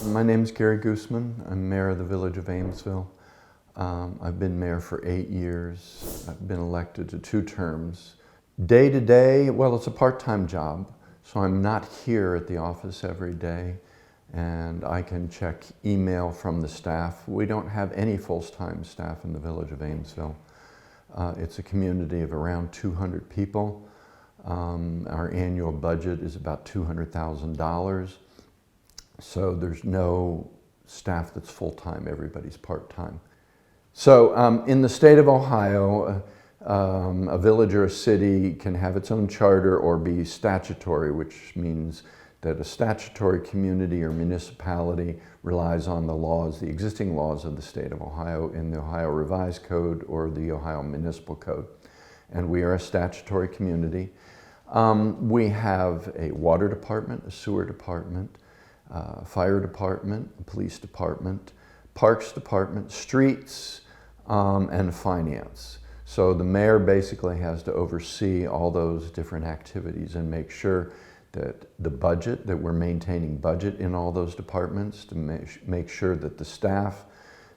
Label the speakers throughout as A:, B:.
A: My name is Gary Goosman. I'm mayor of the village of Amesville. I've been mayor for 8 years. I've been elected to 2 terms. Day to day, well, it's a part-time job, so I'm not here at the office every day, and I can check email from the staff. We don't have any full-time staff in the village of Amesville. It's a community of around 200 people. Our annual budget is about $200,000. So there's no staff that's full-time, everybody's part-time. So in the state of Ohio, a village or a city can have its own charter or be statutory, which means that a statutory community or municipality relies on the laws, the existing laws of the state of Ohio in the Ohio Revised Code or the Ohio Municipal Code. And we are a statutory community. We have a water department, a sewer department, fire department, police department, parks department, streets, and finance. So the mayor basically has to oversee all those different activities and make sure that the budget, that we're maintaining budget in all those departments, to make sure that the staff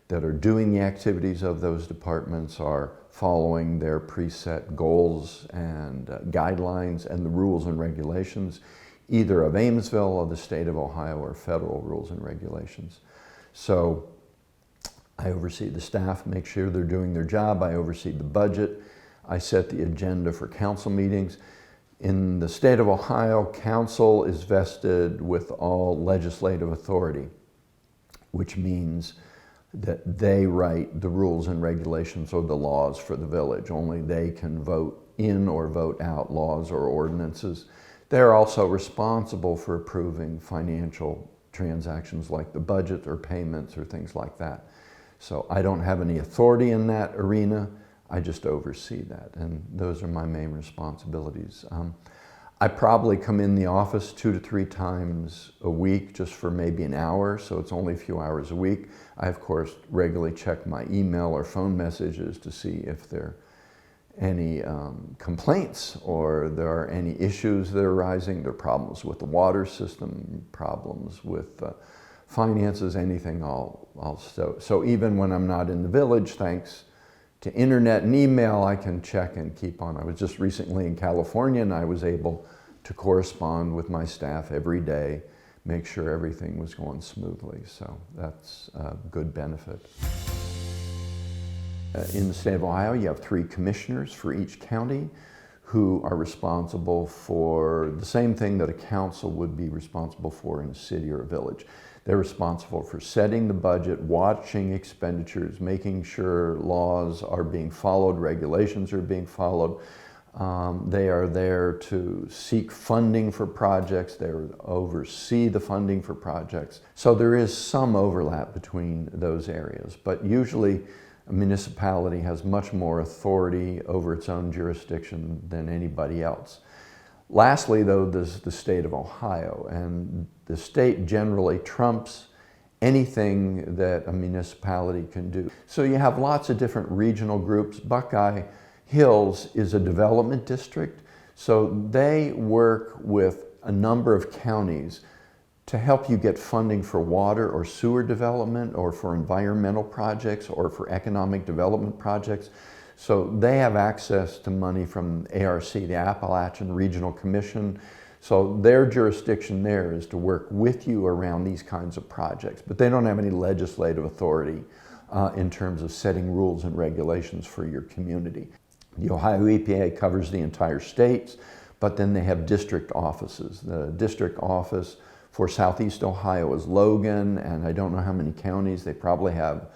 A: that are doing the activities of those departments are following their preset goals and guidelines and the rules and regulations, either of Amesville or the state of Ohio or federal rules and regulations. So I oversee the staff, make sure they're doing their job. I oversee the budget. I set the agenda for council meetings. In the state of Ohio, council is vested with all legislative authority, which means that they write the rules and regulations or the laws for the village. Only they can vote in or vote out laws or ordinances. They're also responsible for approving financial transactions like the budget or payments or things like that. So I don't have any authority in that arena. I just oversee that, and those are my main responsibilities. I probably come in the office 2 to 3 times a week just for maybe an hour, so it's only a few hours a week. I, of course, regularly check my email or phone messages to see if there are any complaints or there are any issues that are arising. There are problems with the water system, problems with finances, anything. So even when I'm not in the village, thanks to internet and email, I can check and keep on. I was just recently in California and I was able to correspond with my staff every day, make sure everything was going smoothly. So that's a good benefit. In the state of Ohio, you have 3 commissioners for each county who are responsible for the same thing that a council would be responsible for in a city or a village. They're responsible for setting the budget, watching expenditures, making sure laws are being followed, regulations are being followed. They are there to seek funding for projects. They oversee the funding for projects. So there is some overlap between those areas, but usually a municipality has much more authority over its own jurisdiction than anybody else. Lastly, though, there's the state of Ohio, and the state generally trumps anything that a municipality can do. So you have lots of different regional groups. Buckeye Hills is a development district, so they work with a number of counties to help you get funding for water or sewer development or for environmental projects or for economic development projects. So they have access to money from ARC, the Appalachian Regional Commission. So their jurisdiction there is to work with you around these kinds of projects, but they don't have any legislative authority in terms of setting rules and regulations for your community. The Ohio EPA covers the entire state, but then they have district offices. The district office for Southeast Ohio is Logan, and I don't know how many counties. They probably have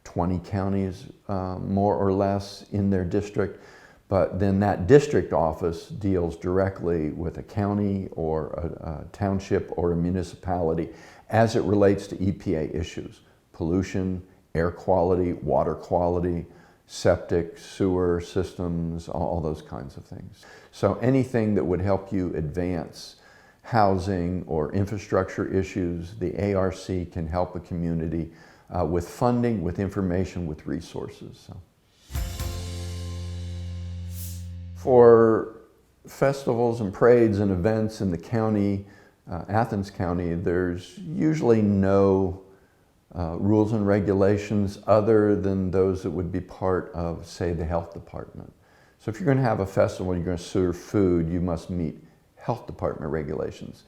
A: 20 counties, more or less, in their district. But then that district office deals directly with a county or a township or a municipality as it relates to EPA issues: pollution, air quality, water quality, septic, sewer systems, all those kinds of things. So anything that would help you advance housing or infrastructure issues, the ARC can help a community with funding, with information, with resources. So. For festivals and parades and events in the county, Athens County, there's usually no rules and regulations other than those that would be part of, say, the health department. So if you're going to have a festival, you're going to serve food, you must meet health department regulations.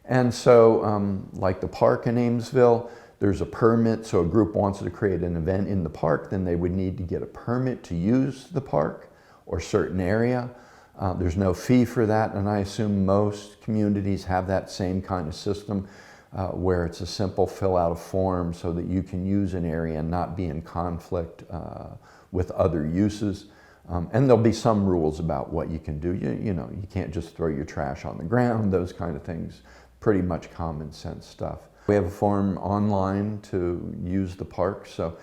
A: And so, like the park in Amesville, there's a permit, so a group wants to create an event in the park, then they would need to get a permit to use the park or certain area. There's no fee for that, and I assume most communities have that same kind of system where it's a simple fill out a form so that you can use an area and not be in conflict with other uses. And there'll be some rules about what you can do. You know, you can't just throw your trash on the ground, those kind of things. Pretty much common sense stuff. We have a form online to use the park. So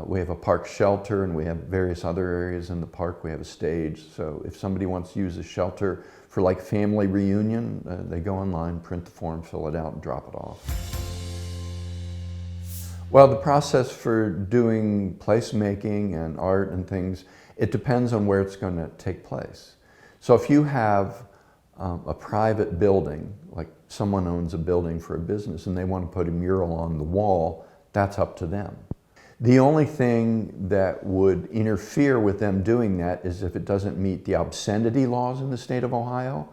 A: we have a park shelter and we have various other areas in the park. We have a stage. So if somebody wants to use a shelter for like family reunion, they go online, print the form, fill it out, and drop it off. Well, the process for doing placemaking and art and things, it depends on where it's going to take place. So if you have a private building, like someone owns a building for a business and they want to put a mural on the wall, that's up to them. The only thing that would interfere with them doing that is if it doesn't meet the obscenity laws in the state of Ohio.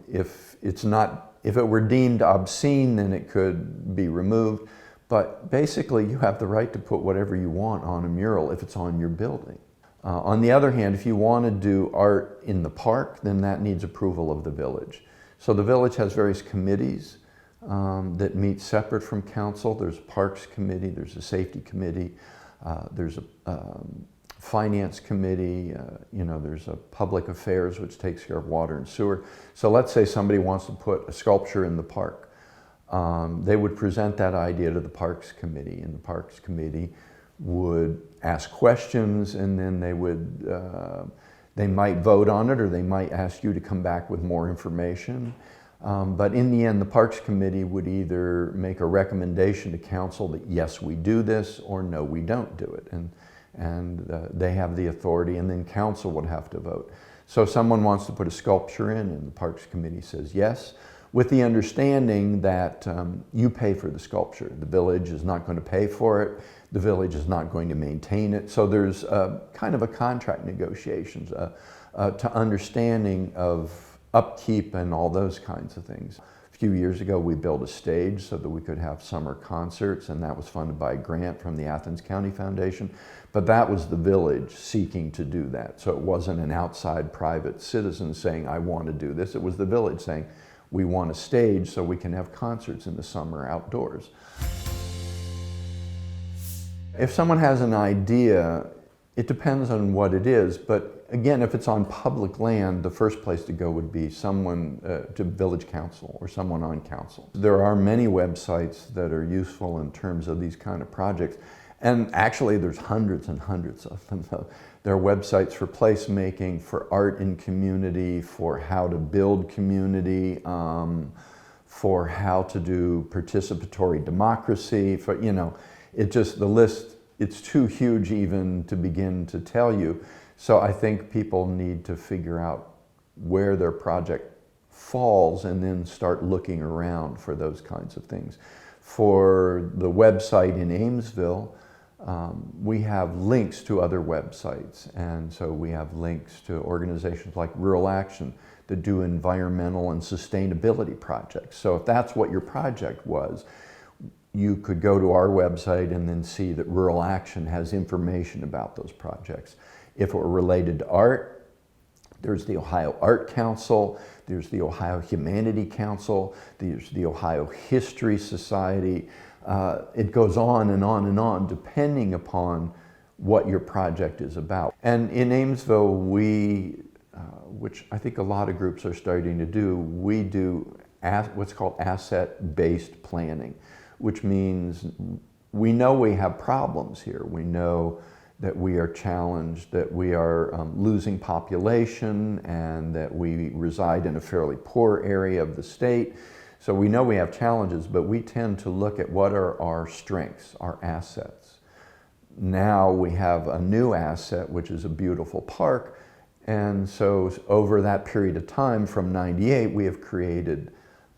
A: If it were deemed obscene, then it could be removed. But basically, you have the right to put whatever you want on a mural if it's on your building. On the other hand, if you want to do art in the park, then that needs approval of the village. So the village has various committees that meet separate from council. There's a parks committee, there's a safety committee, there's a finance committee, there's a public affairs which takes care of water and sewer. So let's say somebody wants to put a sculpture in the park. They would present that idea to the parks committee, and the parks committee would ask questions, and then they might vote on it, or they might ask you to come back with more information. But in the end, the Parks Committee would either make a recommendation to council that yes, we do this, or no, we don't do it. And they have the authority, and then council would have to vote. So if someone wants to put a sculpture in and the Parks Committee says yes, with the understanding that you pay for the sculpture. The village is not going to pay for it. The village is not going to maintain it. So there's kind of a contract negotiations, to understanding of upkeep and all those kinds of things. A few years ago, we built a stage so that we could have summer concerts, and that was funded by a grant from the Athens County Foundation. But that was the village seeking to do that. So it wasn't an outside private citizen saying, I want to do this. It was the village saying, we want a stage so we can have concerts in the summer outdoors. If someone has an idea, it depends on what it is, but again, if it's on public land, the first place to go would be someone to village council or someone on council. There are many websites that are useful in terms of these kind of projects, and actually there's hundreds and hundreds of them. There are websites for placemaking, for art in community, for how to build community, for how to do participatory democracy, for, the list, it's too huge even to begin to tell you. So I think people need to figure out where their project falls and then start looking around for those kinds of things. For the website in Amesville, we have links to other websites, and so we have links to organizations like Rural Action that do environmental and sustainability projects. So if that's what your project was, you could go to our website and then see that Rural Action has information about those projects. If it were related to art, there's the Ohio Art Council, there's the Ohio Humanity Council, there's the Ohio History Society. It goes on and on and on, depending upon what your project is about. And in Amesville, which I think a lot of groups are starting to do, we do what's called asset-based planning, which means we know we have problems here. We know that we are challenged, that we are losing population, and that we reside in a fairly poor area of the state. So we know we have challenges, but we tend to look at what are our strengths, our assets. Now we have a new asset, which is a beautiful park. And so over that period of time, from '98, we have created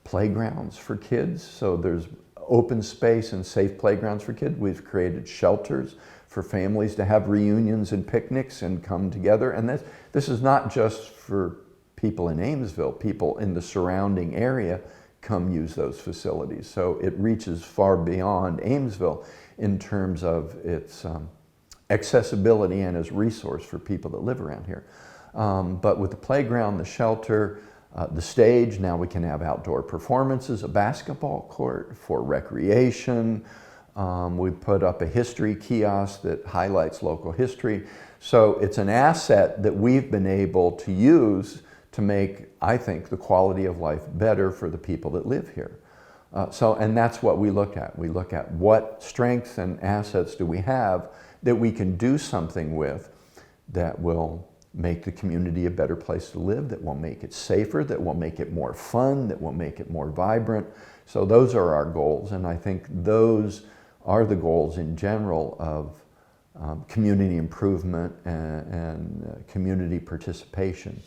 A: playgrounds for kids. So there's open space and safe playgrounds for kids. We've created shelters for families to have reunions and picnics and come together. And this is not just for people in Amesville. People in the surrounding area come use those facilities. So it reaches far beyond Amesville in terms of its accessibility and as a resource for people that live around here. But with the playground, the shelter, the stage, now we can have outdoor performances, a basketball court for recreation. We put up a history kiosk that highlights local history. So it's an asset that we've been able to use to make, I think, the quality of life better for the people that live here. And that's what we look at. We look at what strengths and assets do we have that we can do something with that will make the community a better place to live, that will make it safer, that will make it more fun, that will make it more vibrant. So those are our goals, and I think those are the goals in general of community improvement and community participation.